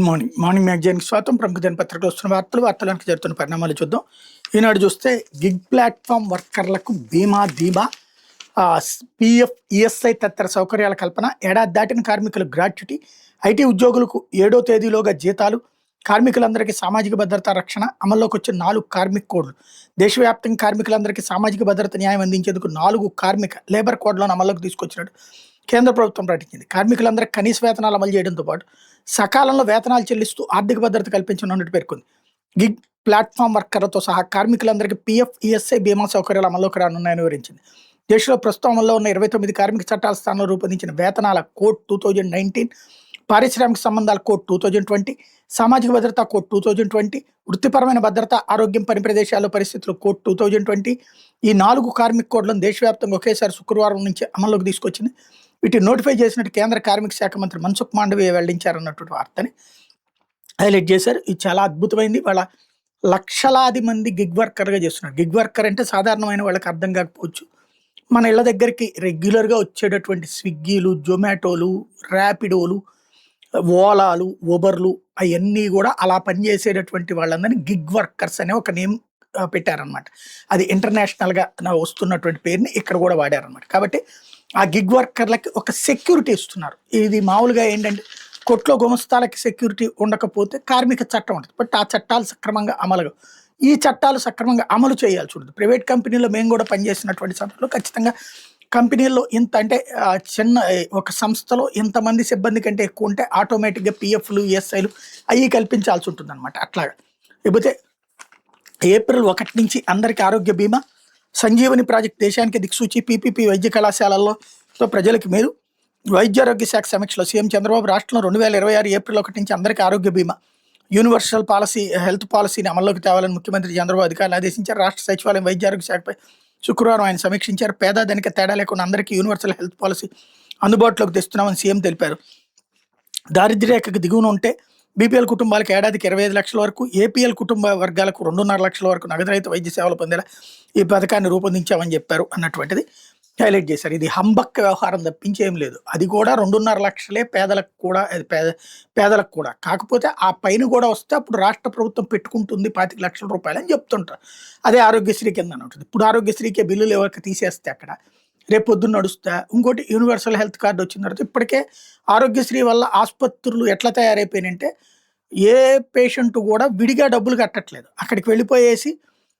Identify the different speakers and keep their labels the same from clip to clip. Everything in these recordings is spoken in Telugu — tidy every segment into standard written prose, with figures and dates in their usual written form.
Speaker 1: Good morning. మార్నింగ్ మ్యాగజైన్‌కి స్వాగతం. ప్రముఖ దినపత్రికలో వస్తున్న వార్తలకు జరుగుతున్న పరిణామాలు చూద్దాం. ఈనాడు చూస్తే గిగ్ ప్లాట్‌ఫామ్ వర్కర్లకు ధీమా. పీఎఫ్, ఈఎస్ఐ తదితర సౌకర్యాల కల్పన, ఏడాది దాటిన కార్మికులకు గ్రాట్యుటీ, ఐటీ ఉద్యోగులకు 7వ తేదీలోగా జీతాలు, కార్మికులందరికీ సామాజిక భద్రతా రక్షణ, అమల్లోకి వచ్చిన 4 కార్మిక కోడ్లు. దేశవ్యాప్తంగా కార్మికులందరికీ సామాజిక భద్రత న్యాయం అందించేందుకు 4 లేబర్ కోడ్లను అమల్లోకి తీసుకొచ్చినట్టు కేంద్ర ప్రభుత్వం ప్రకటించింది. కార్మికులందరికీ కనీస వేతనాలు అమలు చేయడంతో పాటు సకాలంలో వేతనాలు చెల్లిస్తూ ఆర్థిక భద్రత కల్పించనున్నట్టు పేర్కొంది. గిగ్ ప్లాట్‌ఫామ్ వర్కర్లతో సహా కార్మికులందరికీ పీఎఫ్, ఈఎస్ఐ బీమా సౌకర్యాలు అమల్లోకి రానున్నాయని వివరించింది. దేశంలో ప్రస్తుతం అమల్లో ఉన్న 29 కార్మిక చట్టాల స్థానంలో రూపొందించిన వేతనాల కోడ్ 2019, పారిశ్రామిక సంబంధాల కోడ్ 2020, సామాజిక భద్రతా కోడ్ 2020, వృత్తిపరమైన భద్రత, ఆరోగ్యం, పని ప్రదేశాల్లో పరిస్థితులు కోడ్ 2020, ఈ 4 కార్మిక కోడ్లను దేశవ్యాప్తంగా ఒకేసారి శుక్రవారం నుంచి అమల్లోకి తీసుకొచ్చింది. వీటిని నోటిఫై చేసినట్టు కేంద్ర కార్మిక శాఖ మంత్రి మన్సుఖ్ మాండవీయ వెల్లడించారన్నటువంటి వార్తని హైలైట్ చేశారు. ఇది చాలా అద్భుతమైంది. వాళ్ళ లక్షలాది మంది గిగ్ వర్కర్గా చేస్తున్నారు. గిగ్ వర్కర్ అంటే సాధారణమైన వాళ్ళకి అర్థం కాకపోవచ్చు. మన ఇళ్ళ దగ్గరికి రెగ్యులర్గా వచ్చేటటువంటి స్విగ్గీలు, జొమాటోలు, ర్యాపిడోలు, ఓలాలు, ఉబర్లు అవన్నీ కూడా అలా పనిచేసేటటువంటి వాళ్ళందరినీ గిగ్ వర్కర్స్ అనే ఒక నేమ్ పెట్టారనమాట. అది ఇంటర్నేషనల్గా వస్తున్నటువంటి పేరుని ఇక్కడ కూడా వాడారనమాట. కాబట్టి ఆ గిగ్ వర్కర్లకి ఒక సెక్యూరిటీ ఇస్తున్నారు. ఇది మామూలుగా ఏంటంటే కొట్లో గుమస్తాలకి సెక్యూరిటీ ఉండకపోతే కార్మిక చట్టం ఉంటుంది. బట్ ఆ చట్టాలు సక్రమంగా ఈ చట్టాలు సక్రమంగా అమలు చేయాల్సి ఉంటుంది. ప్రైవేట్ కంపెనీలో మేము కూడా పనిచేసినటువంటి సమయంలో ఖచ్చితంగా కంపెనీల్లో ఇంత అంటే చిన్న ఒక సంస్థలో ఇంతమంది సిబ్బంది కంటే ఎక్కువ ఉంటే ఆటోమేటిక్గా పిఎఫ్లు, ఈఎస్ఐలు అవి కల్పించాల్సి ఉంటుంది అనమాట. అట్లాగా లేకపోతే ఏప్రిల్ 1 నుంచి అందరికీ ఆరోగ్య బీమా, సంజీవని ప్రాజెక్ట్ దేశానికి దిక్సూచి, పీపీపీ వైద్య కళాశాలల్లో ప్రజలకు మేలు, వైద్యారోగ్య శాఖ సమీక్షలో సీఎం చంద్రబాబు రాష్ట్రంలో 2026 ఏప్రిల్ 1 నుంచి అందరికీ ఆరోగ్య బీమా, యూనివర్సల్ పాలసీ, హెల్త్ పాలసీని అమల్లోకి తేవాలని ముఖ్యమంత్రి చంద్రబాబు అధికారులు ఆదేశించారు. రాష్ట్ర సచివాలయం వైద్యారోగ్య శాఖపై శుక్రవారం ఆయన సమీక్షించారు. పేద ధనిక తేడా లేకుండా అందరికీ యూనివర్సల్ హెల్త్ పాలసీ అందుబాటులోకి తెస్తున్నామని సీఎం తెలిపారు. దారిద్ర్య రేఖకు దిగువన ఉంటే బీపీఎల్ కుటుంబాలకు ఏడాదికి 25 లక్షల వరకు, ఏపీఎల్ కుటుంబ వర్గాలకు 2.5 లక్షల వరకు నగదురహిత వైద్య సేవలు పొందేలా ఈ పథకాన్ని రూపొందించామని చెప్పారు అన్నటువంటిది హైలైట్ చేశారు. ఇది హంబక్ వ్యవహారం తప్పించి ఏం లేదు. అది కూడా 2.5 లక్షలే పేదలకు కూడా, అది పేదలకు కూడా. కాకపోతే ఆ పైన కూడా వస్తే అప్పుడు రాష్ట్ర ప్రభుత్వం పెట్టుకుంటుంది 25 లక్షల రూపాయలు అని చెప్తుంటారు. అదే ఆరోగ్యశ్రీ కింద ఉంటుంది. ఇప్పుడు ఆరోగ్యశ్రీకే బిల్లులు ఎవరికి తీసేస్తే అక్కడ రేపు పొద్దున్న నడుస్తా. ఇంకోటి యూనివర్సల్ హెల్త్ కార్డు వచ్చిన తర్వాత ఇప్పటికే ఆరోగ్యశ్రీ వల్ల ఆసుపత్రులు ఎట్లా తయారైపోయినాయంటే ఏ పేషెంట్ కూడా విడిగా డబ్బులు కట్టట్లేదు. అక్కడికి వెళ్ళిపోయేసి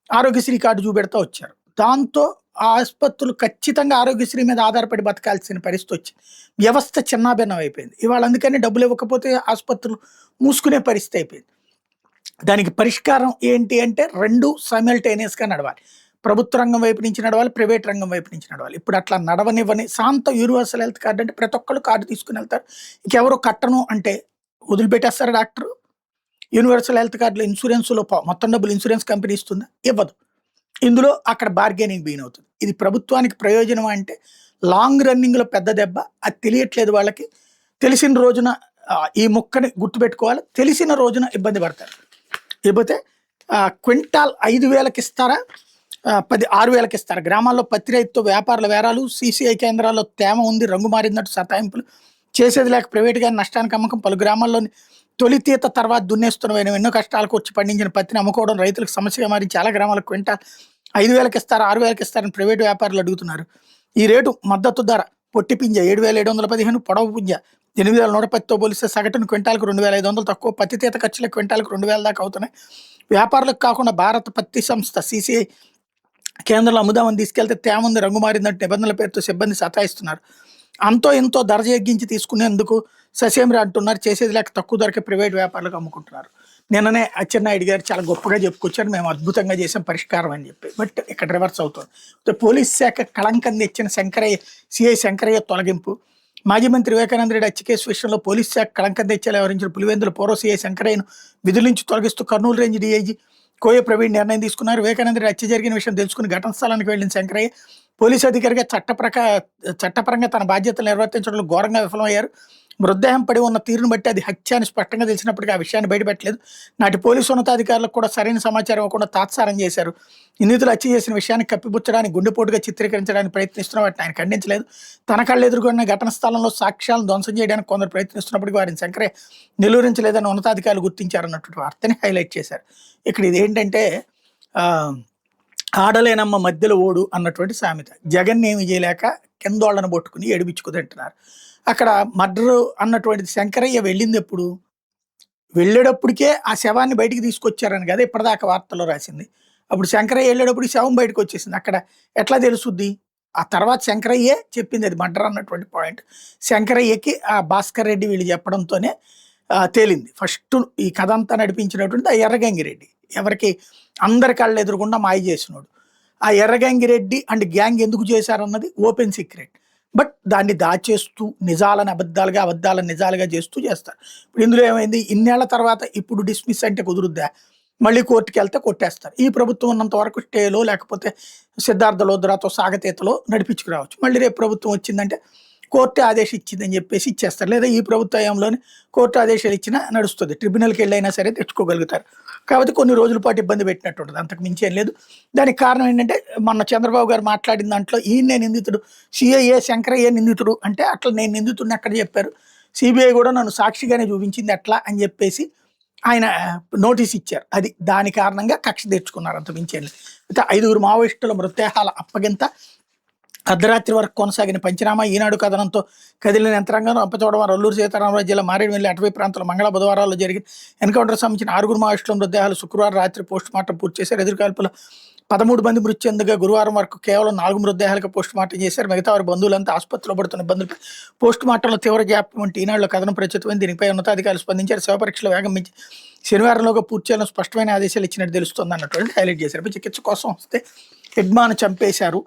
Speaker 1: ఆరోగ్యశ్రీ కార్డు చూపెడతా వచ్చారు. దాంతో ఆసుపత్రులు ఖచ్చితంగా ఆరోగ్యశ్రీ మీద ఆధారపడి బతకాల్సిన పరిస్థితి వచ్చింది. వ్యవస్థ చిన్నాభిన్నం అయిపోయింది. ఇవాళ అందుకని డబ్బులు ఇవ్వకపోతే ఆసుపత్రులు మూసుకునే పరిస్థితి అయిపోయింది. దానికి పరిష్కారం ఏంటి అంటే 2 సైమల్టేనియస్గా నడవాలి. ప్రభుత్వ రంగం వైపు నుంచి నడవాలి, ప్రైవేట్ రంగం వైపు నుంచి నడవాలి. ఇప్పుడు అట్లా నడవనివ్వని శాంత యూనివర్సల్ హెల్త్ కార్డు అంటే ప్రతి ఒక్కళ్ళు కార్డు తీసుకుని వెళ్తారు. ఇంకెవరో కట్టను అంటే వదిలిపెట్టేస్తారు డాక్టరు. యూనివర్సల్ హెల్త్ కార్డులో ఇన్సూరెన్స్లో మొత్తం డబ్బులు ఇన్సూరెన్స్ కంపెనీ ఇస్తుందా? ఇవ్వదు. ఇందులో అక్కడ బార్గెనింగ్ బీన్ అవుతుంది. ఇది ప్రభుత్వానికి ప్రయోజనం అంటే లాంగ్ రన్నింగ్లో పెద్ద దెబ్బ. అది తెలియట్లేదు వాళ్ళకి. తెలిసిన రోజున ఈ ముక్కని గుర్తుపెట్టుకోవాలి. తెలిసిన రోజున ఇబ్బంది పడతారు. లేకపోతే క్వింటాల్ 5,000కి ఇస్తారా, 6,000కి ఇస్తారు. గ్రామాల్లో పత్తి రైతుతో వ్యాపారుల వేరాలు, సీసీఐ కేంద్రాల్లో తేమ ఉంది, రంగు మారిందట్టు సతాయింపులు, చేసేది లేక ప్రైవేట్గా నష్టానికి అమ్మకం, పలు గ్రామాల్లోని తొలితీత తర్వాత దున్నేస్తున్న ఎన్నో కష్టాలకు వచ్చి పండించిన పత్తిని అమ్ముకోవడం రైతులకు సమస్యగా మారి చాలా గ్రామాలకు క్వింటాల్ 5,000కి ఇస్తారు, 6,000కి ఇస్తారని ప్రైవేటు వ్యాపారులు అడుగుతున్నారు. ఈ రేటు మద్దతు ధర పొట్టి పింజ 7,715, పొడవు పుంజ 8,100 పత్తితో పోలిస్తే సగటును క్వింటాల్కు 2,500 తక్కువ. పత్తి తీత ఖర్చులు క్వింటాల్కు 2,000 దాకా అవుతున్నాయి. వ్యాపారులకు కాకుండా భారత పత్తి సంస్థ సీసీఐ కేంద్రంలో అమ్ముదామని తీసుకెళ్తే తేమ ఉంది, రంగు మారిందంటే నిబంధనల పేరుతో సిబ్బంది సతాయిస్తున్నారు. అంతో ఎంతో ధర తగ్గించి తీసుకునేందుకు ససేమిరా అంటున్నారు. చేసేది లేక తక్కువ ధరకే ప్రైవేట్ వ్యాపారులకు అమ్ముకుంటున్నారు. నిన్ననే అచ్చెన్నాయుడు గారు చాలా గొప్పగా చెప్పుకొచ్చారు, మేము అద్భుతంగా చేసాం పరిష్కారం అని చెప్పి. బట్ ఇక్కడ రివర్స్ అవుతుంది. పోలీస్ శాఖ కళంకం తెచ్చిన సిఐ శంకరయ్య తొలగింపు, మాజీ మంత్రి వివేకానంద రెడ్డి హత్య కేసు విషయంలో పోలీస్ శాఖ కళంకం తెచ్చేలా వ్యవహరించిన పులివెందుల పూర్వ సిఐ శంకరయ్యను విధుల నుంచి తొలగిస్తూ కర్నూలు రేంజ్ డీఐజీ కోయ ప్రవీణ్ నిర్ణయం తీసుకున్నారు. వివేకానంద రెడ్డి హత్య జరిగిన విషయం తెలుసుకుని ఘటన స్థలానికి వెళ్లిన శంకరయ్య పోలీసు అధికారిగా చట్టపరంగా తన బాధ్యతలు నిర్వర్తించడంలో ఘోరంగా విఫలమయ్యారు. మృతదేహం పడి ఉన్న తీరును బట్టి అది హత్య అని స్పష్టంగా తెలిసినప్పటికీ ఆ విషయాన్ని బయటపెట్టలేదు. నాటి పోలీసు ఉన్నతాధికారులకు కూడా సరైన సమాచారం ఇవ్వకుండా తాత్సారం చేశారు. నిందితులు హత్య చేసిన విషయాన్ని కప్పిపుచ్చడానికి, గుండెపోటుగా చిత్రీకరించడానికి ప్రయత్నిస్తున్న వాటిని ఆయన ఖండించలేదు. తన కళ్ళు ఎదుర్కొన్న ఘటన స్థలంలో సాక్ష్యాలను ధ్వంసం చేయడానికి కొందరు ప్రయత్నిస్తున్నప్పటికీ వారిని శంకరయ్య నిలువరించలేదని ఉన్నతాధికారులు గుర్తించారన్నటువంటి వార్తని హైలైట్ చేశారు. ఇక్కడ ఇదేంటంటే ఆ ఆడలేనమ్మ మధ్యలో ఓడు అన్నటువంటి సామెత. జగన్ ఏమి చేయలేక కిందోళ్ళను పట్టుకుని ఏడిపించుకుదంటున్నారు. అక్కడ మర్డరు అన్నటువంటిది శంకరయ్య వెళ్ళింది ఎప్పుడు? వెళ్ళేటప్పటికే ఆ శవాన్ని బయటికి తీసుకొచ్చారని కదా ఇప్పటిదాకా వార్తల్లో రాసింది. అప్పుడు శంకరయ్య వెళ్ళేటప్పుడు శవం బయటకు వచ్చేసింది. అక్కడ ఎట్లా తెలుసుద్ది? ఆ తర్వాత శంకరయ్యే చెప్పింది అది మర్డర్ అన్నటువంటి పాయింట్. శంకరయ్యకి ఆ భాస్కర్ రెడ్డి వీళ్ళు చెప్పడంతోనే తేలింది. ఫస్ట్ ఈ కథ అంతా నడిపించినటువంటి ఆ ఎర్రగంగిరెడ్డి, ఎవరికి అందరి కళ్ళు ఎదురుకుండా మాయ చేసినోడు. ఆ ఎర్రగంగిరెడ్డి అండ్ గ్యాంగ్ ఎందుకు చేశారన్నది ఓపెన్ సీక్రెట్. బట్ దాన్ని దాచేస్తూ నిజాలను అబద్ధాలుగా, అబద్ధాలను నిజాలుగా చేస్తూ చేస్తారు. ఇప్పుడు ఇందులో ఏమైంది? ఇన్నేళ్ల తర్వాత ఇప్పుడు డిస్మిస్ అంటే కుదురుద్దా? మళ్ళీ కోర్టుకి వెళ్తే కొట్టేస్తారు. ఈ ప్రభుత్వం ఉన్నంత వరకు స్టేలో లేకపోతే సిద్ధార్థ లోద్రాతో సాగతీతలో నడిపించుకురావచ్చు. మళ్ళీ రేపు ప్రభుత్వం వచ్చిందంటే కోర్టు ఆదేశం ఇచ్చిందని చెప్పేసి ఇచ్చేస్తారు. లేదా ఈ ప్రభుత్వ హయాంలోనే కోర్టు ఆదేశాలు ఇచ్చినా నడుస్తుంది. ట్రిబ్యునల్కి వెళ్ళైనా సరే తెచ్చుకోగలుగుతారు. కాబట్టి కొన్ని రోజుల పాటు ఇబ్బంది పెట్టినట్టు ఉంటుంది. అంతకు మించి ఏం లేదు. దానికి కారణం ఏంటంటే మొన్న చంద్రబాబు గారు మాట్లాడిన దాంట్లో ఈయనే నిందితుడు, సిఐఏ శంకరయ్య నిందితుడు అంటే అట్లా నేను నిందితుడిని అక్కడ చెప్పారు. సిబిఐ కూడా నన్ను సాక్షిగానే చూపించింది అట్లా అని చెప్పేసి ఆయన నోటీస్ ఇచ్చారు. అది దాని కారణంగా కక్ష తెచ్చుకున్నారు. అంత మించి ఏం లేదు. అయితే 5 మావోయిస్టుల మృతదేహాల అప్పగింత అర్ధరాత్రి వరకు కొనసాగిన పంచనామా, ఈనాడు కథనంతో కదిలిన యంత్రాంగం రంపచోడవరం, అల్లూరు సీతారామరాజు జిల్లా మారేడుమిల్లి అటవీ ప్రాంతంలో మంగళ బుధవారాల్లో జరిగిన ఎన్కౌంటర్ సంబంధించిన 6 మావోయిస్టుల మృతదేహాలు శుక్రవారం రాత్రి పోస్టుమార్టం పూర్తి చేశారు. ఎదురుకాల్పుల 13 మంది మృతి చెందగా గురువారం వరకు కేవలం 4 మృతదేహాలకు పోస్టుమార్టం చేశారు. మిగతా వారి బంధువులంతా ఆసుపత్రిలో పడుతున్న ఇబ్బందులపై పోస్టుమార్టంలో తీవ్ర జాప్యం వంటి ఈనాడులో కథనం ప్రచురితమైంది. దీనిపై ఉన్నతాధికారులు స్పందించారు. శవ పరీక్షల వేగం మించి శనివారంలోగా పూర్తి చేయాలని స్పష్టమైన ఆదేశాలు ఇచ్చినట్టు తెలుస్తుంది అన్నటువంటి హైలైట్ చేశారు. చికిత్స కోసం వస్తే హెడ్మాను చంపేశారు.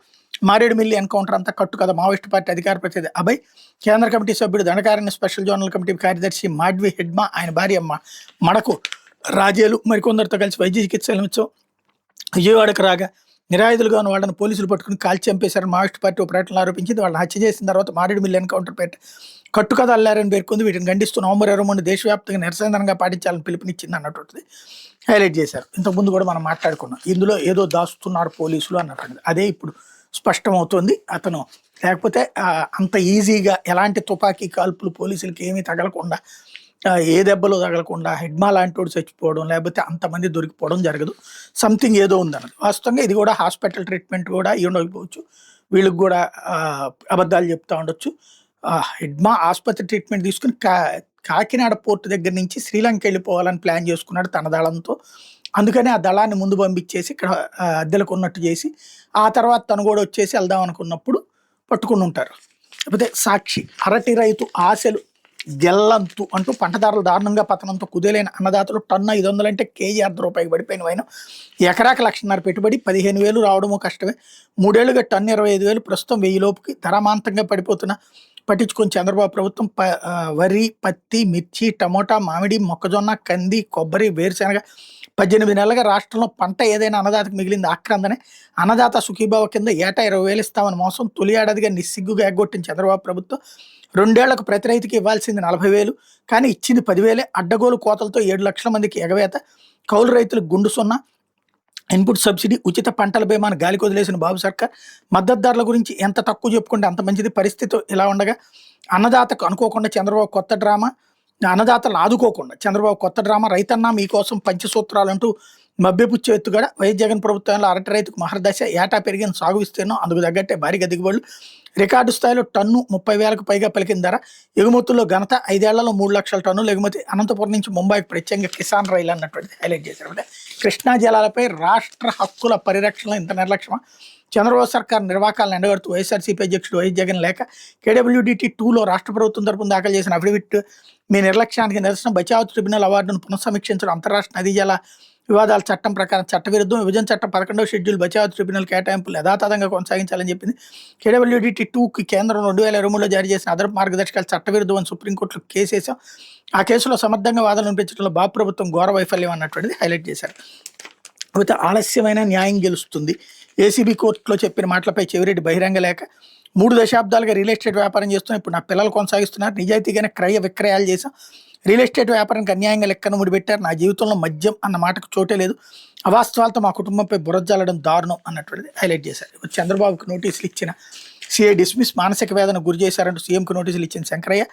Speaker 1: మారేడుమిల్లి ఎన్కౌంటర్ అంతా కట్టు కదా. మావోయిస్టు పార్టీ అధికార ప్రతినిధి అభయ్, కేంద్ర కమిటీ సభ్యుడు దండకారణ్య స్పెషల్ జోనల్ కమిటీ కార్యదర్శి మాడ్వి హెడ్మా, ఆయన భార్య మడకు రాజేలు మరికొందరితో కలిసి వైద్య చికిత్స నిమిత్తం విజయవాడకు రాగా నిరాయుధులుగా ఉన్న వాళ్ళని పోలీసులు పట్టుకుని కాల్చి చంపేశారని మావోయిస్టు పార్టీ ఓ ప్రకటనలో ఆరోపించింది. వాళ్ళని హత్య చేసిన తర్వాత మారేడుమిల్లి ఎన్కౌంటర్ పేట కట్టు కథ అల్లారని పేర్కొంది. వీటిని ఖండిస్తూ నవంబర్ 23 దేశవ్యాప్తంగా నిరసనగా పాటించాలని పిలుపునిచ్చింది అన్నటువంటిది హైలైట్ చేశారు. ఇంతకుముందు కూడా మనం మాట్లాడుకున్నాం. ఇందులో ఏదో దాస్తున్నారు పోలీసులు అన్నటువంటిది అదే ఇప్పుడు స్పష్టమవుతుంది. అతను లేకపోతే అంత ఈజీగా ఎలాంటి తుపాకీ కాల్పులు పోలీసులకి ఏమీ తగలకుండా, ఏ దెబ్బలు తగలకుండా హెడ్మా లాంటి వాడు చచ్చిపోవడం, లేకపోతే అంతమంది దొరికిపోవడం జరగదు. సంథింగ్ ఏదో ఉందన్నది వాస్తవంగా. ఇది కూడా హాస్పిటల్ ట్రీట్మెంట్ కూడా ఉండకపోవచ్చు. వీళ్ళకి కూడా అబద్ధాలు చెప్తూ ఉండొచ్చు. హెడ్మా ఆసుపత్రి ట్రీట్మెంట్ తీసుకుని కాకినాడ పోర్టు దగ్గర నుంచి శ్రీలంక వెళ్ళిపోవాలని ప్లాన్ చేసుకున్నాడు తన దళంతో. అందుకని ఆ దళాన్ని ముందు పంపించేసి ఇక్కడ అద్దెలకు ఉన్నట్టు చేసి ఆ తర్వాత తను కూడా వచ్చేసి వెళ్దాం అనుకున్నప్పుడు పట్టుకుని ఉంటారు. లేకపోతే సాక్షి, అరటి రైతు ఆశలు గెల్లంతు అంటూ పంటదారులు దారుణంగా పతనంతో కుదేలైన అన్నదాతలు టన్ను 500 అంటే కేజీ ₹100 పడిపోయిన వైనం. ఎకరాకి 1,50,000 పెట్టుబడి 15,000 రావడమో కష్టమే. 3 ఏళ్లుగా టన్ను 25,000, ప్రస్తుతం 1000 లోపుకి ధరామాంతంగా పడిపోతున్న పట్టించుకొని చంద్రబాబు ప్రభుత్వం వరి, పత్తి, మిర్చి, టమోటా, మామిడి, మొక్కజొన్న, కంది, కొబ్బరి, వేరుశెనగ 18 నెలలుగా రాష్ట్రంలో పంట ఏదైనా అన్నదాతకు మిగిలింది ఆక్రందనే. అన్నదాత సుఖీభావ కింద ఏటా 20,000 ఇస్తామని మోసం. తొలి ఏడాదిగా నిస్సిగ్గుగా ఎగ్గొట్టిన చంద్రబాబు ప్రభుత్వం 2 ఏళ్లకు ప్రతి రైతుకి ఇవ్వాల్సింది 40,000, కానీ ఇచ్చింది 10,000. అడ్డగోలు కోతలతో 7 లక్షల మందికి ఎగవేత. కౌలు రైతులకు గుండు సున్నా. ఇన్పుట్ సబ్సిడీ, ఉచిత పంటల బీమాను గాలికి వదిలేసిన బాబు సర్కార్. మద్దతు ధరల గురించి ఎంత తక్కువ చెప్పుకుంటే అంత మంచిది. పరిస్థితి ఇలా ఉండగా అన్నదాతకు అనుకోకుండా చంద్రబాబు కొత్త డ్రామా. అన్నదాతలు ఆదుకోకుండా చంద్రబాబు కొత్త డ్రామా. రైతన్నా మీకోసం పంచసూత్రాలంటూ మభ్యపుచ్చే ఎత్తుగడ. వైఎస్ జగన్ ప్రభుత్వంలో అరటి రైతుకు మహర్దశ. ఏటా పెరిగిన సాగు విస్తీర్ణం, అందుకు తగ్గట్టే భారీగా దిగుబడులు. రికార్డు స్థాయిలో టన్ను 30,000కు పైగా పలికిన ధర. ఎగుమతుల్లో ఘనత. 5 ఏళ్లలో 3 లక్షల టన్నులు ఎగుమతి. అనంతపురం నుంచి ముంబైకి ప్రత్యేకంగా కిసాన్ రైలు అన్నటువంటిది హైలైట్ చేశారు. అంటే కృష్ణా జలాలపై రాష్ట్ర హక్కుల పరిరక్షణలో ఇంత నిర్లక్ష్యమా? చంద్రబాబు సర్కార్ నిర్వాకాలను ఎండగడుతూ వైఎస్ఆర్సీపీ అధ్యక్షుడు వైఎస్ జగన్ లేఖ. KWDT 2లో రాష్ట్ర ప్రభుత్వం తరపున దాఖలు చేసిన అఫిడవిట్ మీ నిర్లక్ష్యానికి నిరసన. బచావ్ ట్రిబ్యునల్ అవార్డును పునఃసమీక్షించడం. అంతరాష్ట్ర నదీ జల వివాదాల చట్టం ప్రకారం చట్టవిరుద్ధం. విభజన చట్టం 11వ షెడ్యూల్ బచావ్ ట్రిబ్యునల్ కేటాయింపులు యథాతథంగా కొనసాగించాలని చెప్పింది. KWDT 2కి కేంద్రం 2023లో జారీ చేసిన అదనపు మార్గదర్శకాలు చట్టవిరుద్ధం అని సుప్రీంకోర్టులో కేసు వేశాం. ఆ కేసులో సమర్థంగా వాదనలు వినిపించడంలో బాబు ప్రభుత్వం ఘోర వైఫల్యం అన్నటువంటిది హైలైట్ చేశారు. అయితే ఆలస్యమైన న్యాయం గెలుస్తుంది. ఏసీబీ కోర్టులో చెప్పిన మాటలపై చెవిరెడ్డి బహిరంగ లేఖ. 3 దశాబ్దాలుగా రియల్ ఎస్టేట్ వ్యాపారం చేస్తున్నా, ఇప్పుడు నా పిల్లలు కొనసాగిస్తున్నారు. నిజాయితీగానే క్రయ విక్రయాలు చేశాం. రియల్ ఎస్టేట్ వ్యాపారానికి అన్యాయంగా లెక్కన ముడిపెట్టారు. నా జీవితంలో మద్యం అన్న మాటకు చోటే లేదు. అవాస్తవాలతో మా కుటుంబంపై బురజల్లడం దారుణం అన్నటువంటిది హైలైట్ చేశారు. చంద్రబాబుకు నోటీసులు ఇచ్చిన సీఐ డిస్మిస్, మానసిక వేదన గురి చేశారంటూ సీఎంకు నోటీసులు ఇచ్చిన శంకరయ్య,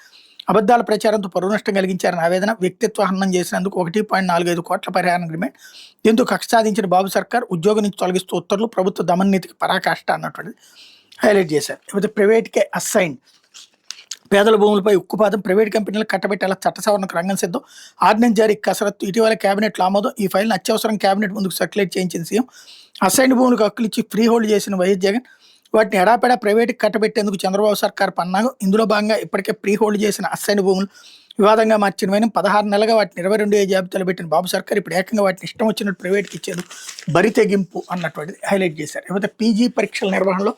Speaker 1: అబద్ధాల ప్రచారంతో పరువు నష్టం కలిగించారని ఆవేదన, వ్యక్తిత్వ హననం చేసినందుకు 1.45 కోట్ల పరిహారం డిమాండ్. దీంతో కక్ష సాధించిన బాబు సర్కార్ ఉద్యోగం నుంచి తొలగిస్తూ ఉత్తర్వులు, ప్రభుత్వ దమననీతికి పరాకాష్ట అన్నటువంటిది హైలైట్ చేశారు. లేకపోతే ప్రైవేట్కే అసైన్, పేదల భూములపై ఉక్కుపాదం, ప్రైవేట్ కంపెనీలకు కట్టబెట్టేలా చట్ట సవరణకు రంగం సిద్ధం, ఆర్డినెన్స్ జారీ కసరత్తు, ఇటీవల కేబినెట్లో ఆమోదం. ఈ ఫైల్ను అత్యవసరం కేబినెట్ ముందుకు సర్క్యులేట్ చేయించిన సీఎం. అసైన్ భూములకు హక్కులు ఇచ్చి ఫ్రీ హోల్డ్ చేసిన వైఎస్ జగన్, వాటిని ఎడాపెడా ప్రైవేట్కి కట్టబెట్టేందుకు చంద్రబాబు సర్కార్ పన్నాగం. ఇందులో భాగంగా ఇప్పటికే ప్రీ హోల్డ్ చేసిన అసైన్ భూములు వివాదంగా మార్చిన 16 నెలలుగా వాటిని 22 జాబితాలో పెట్టిన బాబు సర్కార్ ఇప్పుడు ఏకంగా వాటిని ఇష్టం వచ్చినట్టు ప్రైవేట్కి ఇచ్చేందుకు బరి తెగింపు అన్నటువంటిది హైలైట్ చేశారు. లేకపోతే పీజీ పరీక్షల నిర్వహణలో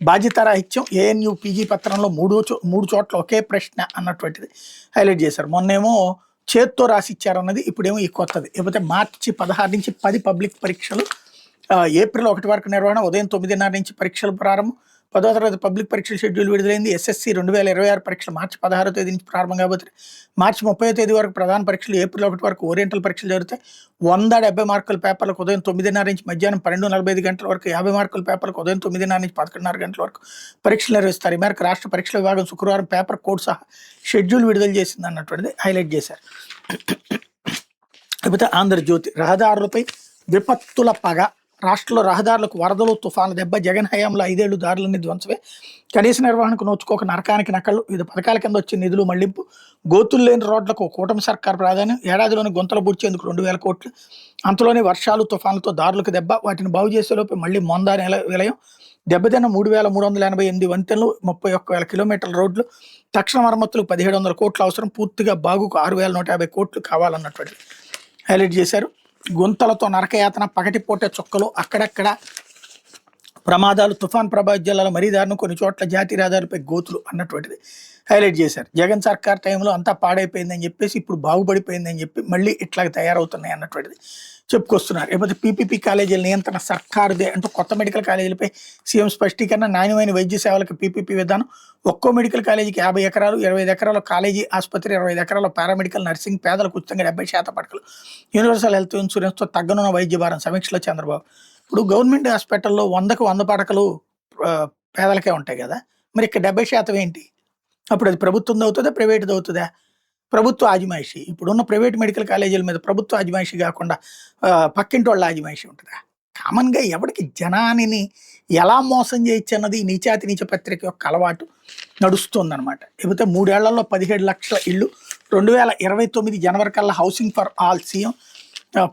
Speaker 1: బాధ్యతారాహిత్యం, ఏఎన్యూ పీజీ పత్రంలో మూడు చోట్ల ఒకే ప్రశ్న అన్నటువంటిది హైలైట్ చేశారు. మొన్నేమో చేత్తో రాసిచ్చారన్నది, ఇప్పుడేమో ఈ కొత్తది. లేకపోతే మార్చి 16 నుంచి 10 పబ్లిక్ పరీక్షలు, ఏప్రిల్ 1 వరకు నిర్వహణ, ఉదయం 9:30 నుంచి పరీక్షలు ప్రారంభం. 10వ తరగతి పబ్లిక్ పరీక్షల షెడ్యూల్ విడుదలైంది. ఎస్ఎస్సి 2026 పరీక్షలు మార్చి 16వ తేదీ నుంచి ప్రారంభం కాబోతుంది. మార్చి 30వ తేదీ వరకు ప్రధాన పరీక్షలు, ఏప్రిల్ 1 వరకు ఓరియంటల్ పరీక్షలు జరుగుతాయి. 170 మార్కుల పేపర్లకు ఉదయం 9:30 నుంచి మధ్యాహ్నం 12:45 గంటల వరకు, 50 మార్కుల పేపర్లకు ఉదయం 9:30 నుంచి 11:30 గంటల వరకు పరీక్షలు నిర్వహిస్తారు. ఈ మేరకు రాష్ట్ర పరీక్షల విభాగం శుక్రవారం పేపర్ కోడ్ సహా షెడ్యూల్ విడుదల చేసింది అన్నటువంటిది హైలైట్ చేశారు. లేకపోతే ఆంధ్రజ్యోతి, రహదారులపై విపత్తుల పగ, రాష్ట్రంలో రహదారులకు వరదలు, తుఫాను దెబ్బ, జగన్ హయాంలో 5 ఏళ్లు దారులన్నీ ధ్వంసమే, కనీస నిర్వహణకు నోచుకోక నరకానికి నకళ్ళు, వివిధ పథకాల కింద వచ్చే నిధులు మళ్లింపు, గోతులు లేని రోడ్లకు కూటమి సర్కార్ ప్రాధాన్యం, ఏడాదిలోని గుంతలు పూడ్చేందుకు 2,000 కోట్లు, అంతలోనే వర్షాలు తుఫాన్లతో దారులకు దెబ్బ, వాటిని బాగు చేసేలోపు మళ్లీ మొందా విలయం, దెబ్బతిన్న 3,388 వంతెనలు, 31,000 కిలోమీటర్ల రోడ్లు, తక్షణ మరమ్మతులకు 1,700 కోట్లు అవసరం, పూర్తిగా బాగుకు 6,150 కోట్లు కావాలన్నటువంటి హైలైట్ చేశారు. గుంతలతో నరకయాతన, పగటిపూట చుక్కలు, అక్కడక్కడ ప్రమాదాలు, తుఫాన్ ప్రభావిత జిల్లాలో మరీ దారుణం, కొన్ని చోట్ల జాతీయ రహదారులపై గోతులు అన్నటువంటిది హైలైట్ చేశారు. జగన్ సర్కార్ టైంలో అంతా పాడైపోయిందని చెప్పేసి ఇప్పుడు బాగుపడిపోయిందని చెప్పి మళ్ళీ ఇట్లా తయారవుతున్నాయి అన్నటువంటిది చెప్పుకొస్తున్నారు. లేకపోతే పీపీపీ కాలేజీల నియంత్రణ సర్కారుదే అంటూ కొత్త మెడికల్ కాలేజీలపై సీఎం స్పష్టీకరణ, నాణ్యమైన వైద్య సేవలకు పీపీపీ విధానం, ఒక్కో మెడికల్ కాలేజీకి 50 ఎకరాలు, 25 ఎకరాల కాలేజీ ఆసుపత్రి, 25 ఎకరాల పారామెడికల్ నర్సింగ్, పేదలకు ఉచితంగా 70% పడకలు, యూనివర్సల్ హెల్త్ ఇన్సూరెన్స్తో తగ్గనున్న వైద్య భారం. సమీక్షలో చంద్రబాబు, ఇప్పుడు గవర్నమెంట్ హాస్పిటల్లో 100కు 100 పడకలు పేదలకే ఉంటాయి కదా, మరి ఇక్కడ 70% ఏంటి? అప్పుడు అది ప్రభుత్వంది అవుతుందా, ప్రైవేట్ది అవుతుందా? ప్రభుత్వ ఆజిమాయిషి. ఇప్పుడున్న ప్రైవేట్ మెడికల్ కాలేజీల మీద ప్రభుత్వ ఆజిమాయిషి కాకుండా పక్కింటి వాళ్ళ ఆజిమాయిషి ఉంటుందా? కామన్గా ఎవరికి జనాన్ని ఎలా మోసం చేయొచ్చు అన్నది నీచాతి నీచ పత్రిక యొక్క అలవాటు నడుస్తుందన్నమాట. లేకపోతే 3 ఏళ్లలో 17 లక్షల ఇళ్ళు, 2029 జనవరి కల్లా హౌసింగ్ ఫర్ ఆల్. సీఎం,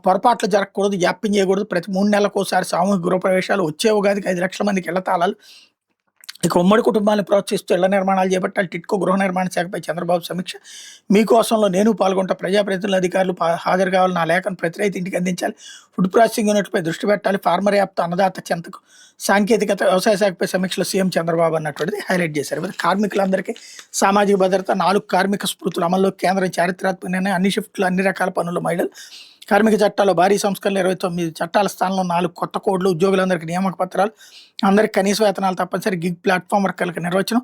Speaker 1: పొరపాట్లు జరగకూడదు, జాప్యం చేయకూడదు, ప్రతి 3 నెలలకు ఒకసారి సామూహిక గృహప్రవేశాలు, వచ్చే ఉగాదికి 5 లక్షల మందికి ఇళ్ల తాళాలు, ఇక ఉమ్మడి కుటుంబాలను ప్రోత్సహిస్తూ ఇళ్ల నిర్మాణాలు చేపట్టాలి. టిట్కో గృహ నిర్మాణ శాఖపై చంద్రబాబు సమీక్ష, మీకోసంలో నేను పాల్గొంటా, ప్రజాప్రతినిధులు అధికారులు హాజరు కావాలి, నా లేఖను ప్రతి రైతు ఇంటికి అందించాలి, ఫుడ్ ప్రాసెసింగ్ యూనిట్పై దృష్టి పెట్టాలి, ఫార్మర్ యాప్తో అన్నదాత చెంతకు సాంకేతికత, వ్యవసాయ శాఖపై సమీక్షలో సీఎం చంద్రబాబు అన్నటువంటిది హైలైట్ చేశారు. కార్మికులందరికీ సామాజిక భద్రత, 4 కార్మిక స్మృతులు అమల్లో కేంద్రం చారిత్రాత్మక నిర్ణయం, అన్ని షిఫ్ట్లు, అన్ని రకాల పనులు, మహిళలు, కార్మిక చట్టాల్లో భారీ సంస్కరణలు, 29 చట్టాల స్థానంలో 4 కొత్త కోడ్లు, ఉద్యోగులందరికీ నియామక పత్రాలు, అందరికి కనీస వేతనాలు తప్పనిసరి, గిగ్ ప్లాట్ఫామ్ వర్కర్లకు నిర్వచనం,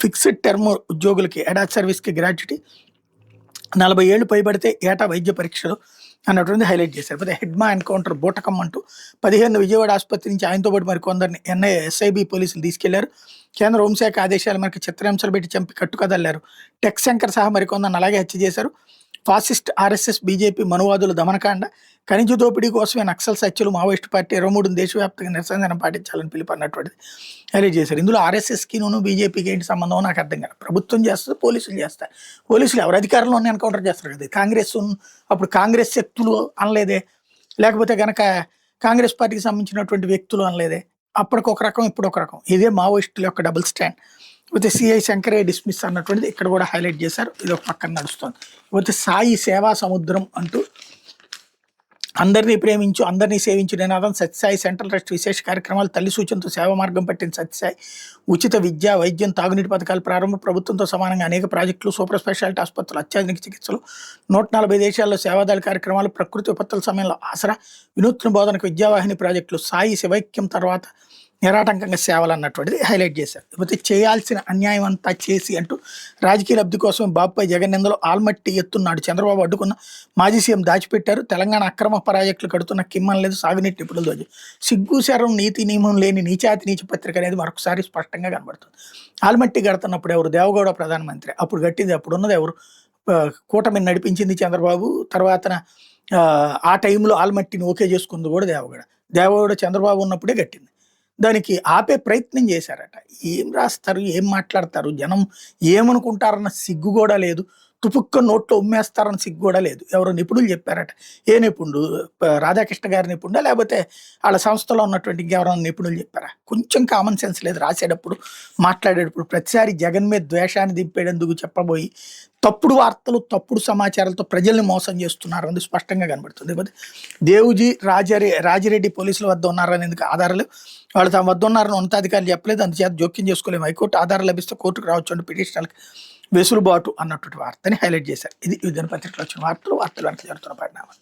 Speaker 1: ఫిక్స్డ్ టర్మ్ ఉద్యోగులకి అటాచ్ సర్వీస్కి గ్రాట్యుటీ, 40 ఏళ్లు పైబడితే ఏటా వైద్య పరీక్షలు అన్నటువంటి హైలైట్ చేశారు. అయితే హెడ్మా ఎన్కౌంటర్ బూటకం అంటూ 15 విజయవాడ ఆసుపత్రి నుంచి ఆయనతో పాటు మరికొందరిని ఎస్ఐబి పోలీసులు తీసుకెళ్లారు. కేంద్ర హోంశాఖ ఆదేశాల మేరకు చిత్రహింసలు పెట్టి చంపి కట్టుకదల్లారు. టెక్ శంకర్ సహా మరికొందరిని అలాగే హత్య చేశారు. ఫాసిస్ట్, ఆర్ఎస్ఎస్, బీజేపీ మనువాదుల దమనకాండ, ఖనిజ దోపిడీ కోసమే నక్సల్ సత్యులు, మావోయిస్టు పార్టీ 23 దేశవ్యాప్తంగా నిరసన దినం పాటించాలని పిలుపు అన్నటువంటిది హైలైట్ చేశారు. ఇందులో ఆర్ఎస్ఎస్కి బీజేపీకి ఏంటి సంబంధం నాకు అర్థం కాదు. ప్రభుత్వం చేస్తుంది, పోలీసులు చేస్తారు. పోలీసులు ఎవరు అధికారంలోనే ఎన్కౌంటర్ చేస్తారు కదా. కాంగ్రెస్ అప్పుడు కాంగ్రెస్ శక్తులు అనలేదే, లేకపోతే కనుక కాంగ్రెస్ పార్టీకి సంబంధించినటువంటి వ్యక్తులు అనలేదే. అప్పటికొక రకం, ఇప్పుడు ఒక రకం. ఇదే మావోయిస్టుల యొక్క డబుల్ స్టాండ్. అయితే సిఐ శంకరయ్య డిస్మిస్ అన్నటువంటిది ఇక్కడ కూడా హైలైట్ చేశారు. ఇది ఒక పక్కన నడుస్తుంది. అయితే సాయి సేవా సముద్రం అంటూ అందరినీ ప్రేమించు, అందరినీ సేవించు నినాదం, సత్యసాయి సెంట్రల్ ట్రస్ట్ విశేష కార్యక్రమాలు, తల్లి సూచనతో సేవ మార్గం పట్టిన సత్యసాయి, ఉచిత విద్య, వైద్యం, తాగునీటి పథకాలు ప్రారంభం, ప్రభుత్వంతో సమానంగా అనేక ప్రాజెక్టులు, సూపర్ స్పెషాలిటీ ఆసుపత్రులు, అత్యాధునిక చికిత్సలు, 140 దేశాల్లో సేవాదాలి కార్యక్రమాలు, ప్రకృతి విపత్తుల సమయంలో ఆసరా, వినూత్న బోధనకు విద్యావాహిని ప్రాజెక్టులు, సాయి శివైక్యం తర్వాత నిరాటంకంగా సేవలు అన్నటువంటిది హైలైట్ చేశారు. లేకపోతే చేయాల్సిన అన్యాయం అంతా చేసి అంటూ రాజకీయ లబ్ధి కోసం బాబుపై జగన్ నిందలో ఆల్మట్టి ఎత్తున్నాడు. చంద్రబాబు అడ్డుకున్న మాజీ సీఎం దాచిపెట్టారు. తెలంగాణ అక్రమ ప్రాజెక్టులు కడుతున్న కిమ్మం లేదు. సాగునీటి నిపుణుల రోజు సిగ్గు శరం నీతి నియమం లేని నీచాతి నీచ పత్రిక అనేది మరొకసారి స్పష్టంగా కనబడుతుంది. ఆల్మట్టి కడుతున్నప్పుడు ఎవరు? దేవగౌడ ప్రధానమంత్రి. అప్పుడు కట్టింది అప్పుడు ఉన్నది ఎవరు? కూటమిని నడిపించింది చంద్రబాబు. తర్వాతన ఆ టైంలో ఆల్మట్టిని ఓకే చేసుకుంది కూడా దేవగౌడ. దేవగౌడ చంద్రబాబు ఉన్నప్పుడే కట్టింది. దానికి ఆపే ప్రయత్నం చేశారట. ఏం రాస్తారు, ఏం మాట్లాడతారు, జనం ఏమనుకుంటారన్న సిగ్గు కూడా లేదు. తుపుక్క నోట్లో ఉమ్మేస్తారన్న సిగ్గు కూడా లేదు. ఎవరో నిపుణులు చెప్పారట. ఏ నిపుణుడు? రాధాకృష్ణ గారి నిపుణుడా, లేకపోతే వాళ్ళ సంస్థలో ఉన్నటువంటి ఇంకెవరైనా నిపుణులు చెప్పారా? కొంచెం కామన్ సెన్స్ లేదు. రాసేటప్పుడు మాట్లాడేటప్పుడు ప్రతిసారి జగన్ మీద ద్వేషాన్ని దింపేందుకు చెప్పబోయి తప్పుడు వార్తలు తప్పుడు సమాచారాలతో ప్రజల్ని మోసం చేస్తున్నారు అనేది స్పష్టంగా కనబడుతుంది. లేకపోతే దేవుజీ రాజిరెడ్డి పోలీసుల వద్ద ఉన్నారనేందుకు ఆధారాలు, వాళ్ళు తమ వద్ద ఉన్నారని ఉన్నతాధికారులు చెప్పలేదు, అందుచేత జోక్యం చేసుకోలేము. హైకోర్టు ఆధారాలు లభిస్తే కోర్టుకు రావచ్చు అంటూ పిటిషనర్లకు వెసులుబాటు అన్నటువంటి వార్తని హైలైట్ చేశారు. ఇది వివిధ పత్రికలు వచ్చిన వార్తలు వెనక జరుగుతున్న పరిణామాలు.